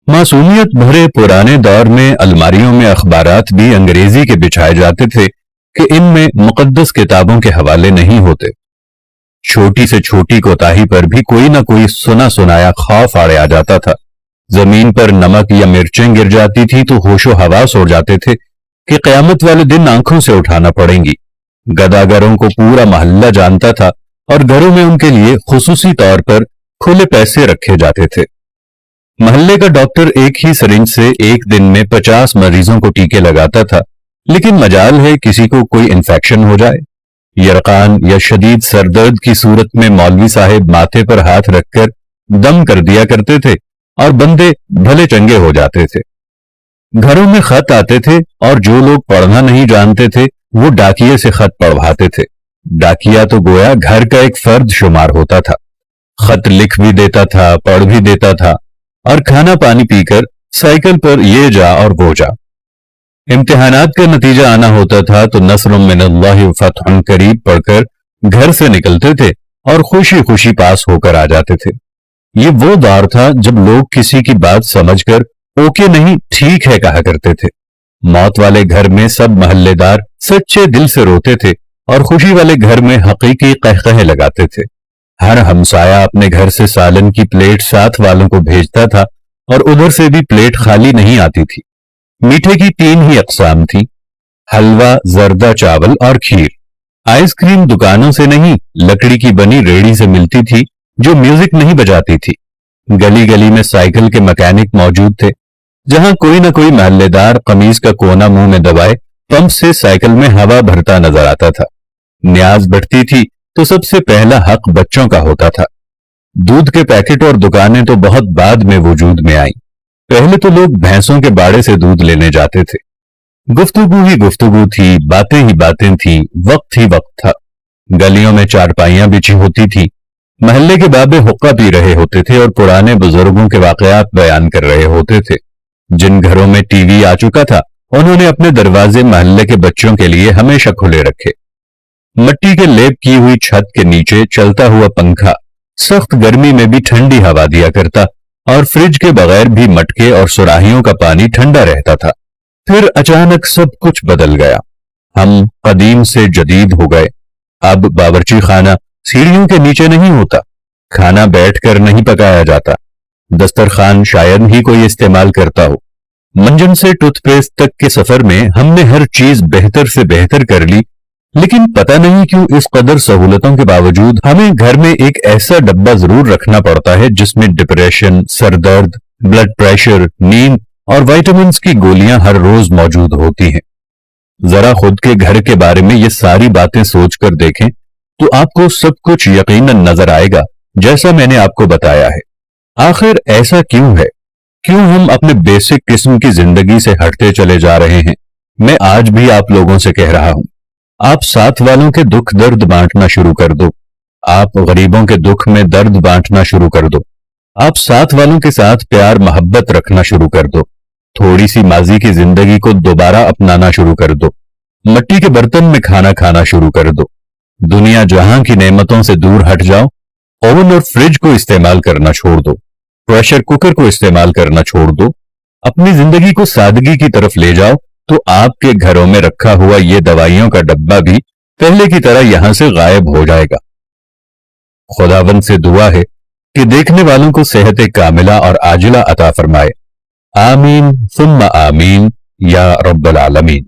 मासूमियत भरे पुराने दौर में अलमारियों में अखबारात भी अंग्रेजी के बिछाए जाते थे कि इनमें मुकद्दस किताबों के हवाले नहीं होते। छोटी से छोटी कोताही पर भी कोई ना कोई सुना सुनाया खौफ आड़े आ जाता था। जमीन पर नमक या मिर्चें गिर जाती थी तो होशो हवास हो जाते थे कि कयामत वाले दिन आंखों से उठाना पड़ेंगी। गदागरों को पूरा मोहल्ला जानता था और घरों में उनके लिए खुसूसी तौर पर खुले पैसे रखे जाते थे। मोहल्ले का डॉक्टर एक ही सिरिंज से एक दिन में 50 मरीजों को टीके लगाता था, लेकिन मजाल है किसी को कोई इन्फेक्शन हो जाए। यरकान या शदीद सरदर्द की सूरत में मौलवी साहब माथे पर हाथ रखकर दम कर दिया करते थे और बंदे भले चंगे हो जाते थे। घरों में खत आते थे और जो लोग पढ़ना नहीं जानते थे वो डाकिये से खत पढ़वाते थे। डाकिया तो गोया घर का एक फर्द शुमार होता था। खत लिख भी देता था, पढ़ भी देता था और खाना पानी पीकर साइकिल पर ये जा और वो जा। इम्तिहानात का नतीजा आना होता था तो नस्रुम मिनल्लाहि व फतहुन करीब पढ़कर घर से निकलते थे और खुशी खुशी पास होकर आ जाते थे। ये वो दौर था जब लोग किसी की बात समझकर ओके नहीं ठीक है कहा करते थे। मौत वाले घर में सब महल्लेदार सच्चे दिल से रोते थे और खुशी वाले घर में हकीकी कहकहे लगाते थे। हर हमसाया अपने घर से सालन की प्लेट साथ वालों को भेजता था और उधर से भी प्लेट खाली नहीं आती थी। मीठे की 3 ही अक़साम थी, हलवा, जर्दा चावल और खीर। आइसक्रीम दुकानों से नहीं, लकड़ी की बनी रेड़ी से मिलती थी जो म्यूजिक नहीं बजाती थी। गली गली में साइकिल के मैकेनिक मौजूद थे। जहां कोई ना कोई महल्लेदार कमीज का कोना मुंह में दबाए पंप से साइकिल में हवा भरता नजर आता था। न्याज बढ़ती थी तो सबसे पहला हक बच्चों का होता था। दूध के पैकेट और दुकानें तो बहुत बाद में वजूद में आई। पहले तो लोग भैंसों के बाड़े से दूध लेने जाते थे। गुफ्तगू ही गुफ्तगू थी, बातें ही बातें थी, वक्त ही वक्त था। गलियों में चारपाइयां बिछी होती थी। महल्ले के बाबे हुक्का पी रहे होते थे और पुराने बुजुर्गों के वाकयात बयान कर रहे होते थे। जिन घरों में टीवी आ चुका था उन्होंने अपने दरवाजे महल्ले के बच्चों के लिए हमेशा खुले रखे। मट्टी के लेप की हुई छत के नीचे चलता हुआ पंखा सख्त गर्मी में भी ठंडी हवा दिया करता और फ्रिज के बगैर भी मटके और सुराहियों का पानी ठंडा रहता था। फिर अचानक सब कुछ बदल गया। हम कदीम से जदीद हो गए। अब बावर्ची खाना सीढ़ियों के नीचे नहीं होता, खाना बैठकर नहीं पकाया जाता, दस्तरखान शायद ही कोई इस्तेमाल करता हो। मंजन से टूथपेस्ट तक के सफर में हमने हर चीज बेहतर से बेहतर कर ली, लेकिन पता नहीं क्यों इस कदर सहूलतों के बावजूद हमें घर में एक ऐसा डब्बा जरूर रखना पड़ता है जिसमें डिप्रेशन, सरदर्द, ब्लड प्रेशर, नींद और विटामिन्स की गोलियां हर रोज मौजूद होती हैं। जरा खुद के घर के बारे में ये सारी बातें सोचकर देखें तो आपको सब कुछ यकीनन नजर आएगा जैसा मैंने आपको बताया है। आखिर ऐसा क्यों है? क्यों हम अपने बेसिक किस्म की जिंदगी से हटते चले जा रहे हैं? मैं आज भी आप लोगों से कह रहा हूं, आप साथ वालों के दुख दर्द बांटना शुरू कर दो। आप गरीबों के दुख में दर्द बांटना शुरू कर दो। आप साथ वालों के साथ प्यार मोहब्बत रखना शुरू कर दो। थोड़ी सी माजी की जिंदगी को दोबारा अपनाना शुरू कर दो। मट्टी के बर्तन में खाना खाना शुरू कर दो। दुनिया जहां की नेमतों से दूर हट जाओ। ओवन और फ्रिज को इस्तेमाल करना छोड़ दो। प्रेशर कुकर को इस्तेमाल करना छोड़ दो। अपनी जिंदगी को सादगी की तरफ ले जाओ तो आपके घरों में रखा हुआ ये दवाइयों का डब्बा भी पहले की तरह यहां से गायब हो जाएगा। खुदावंद से दुआ है कि देखने वालों को सेहत कामिला और आजिला अता फरमाए। आमीन सुम्मा आमीन या रब्बल आलमीन।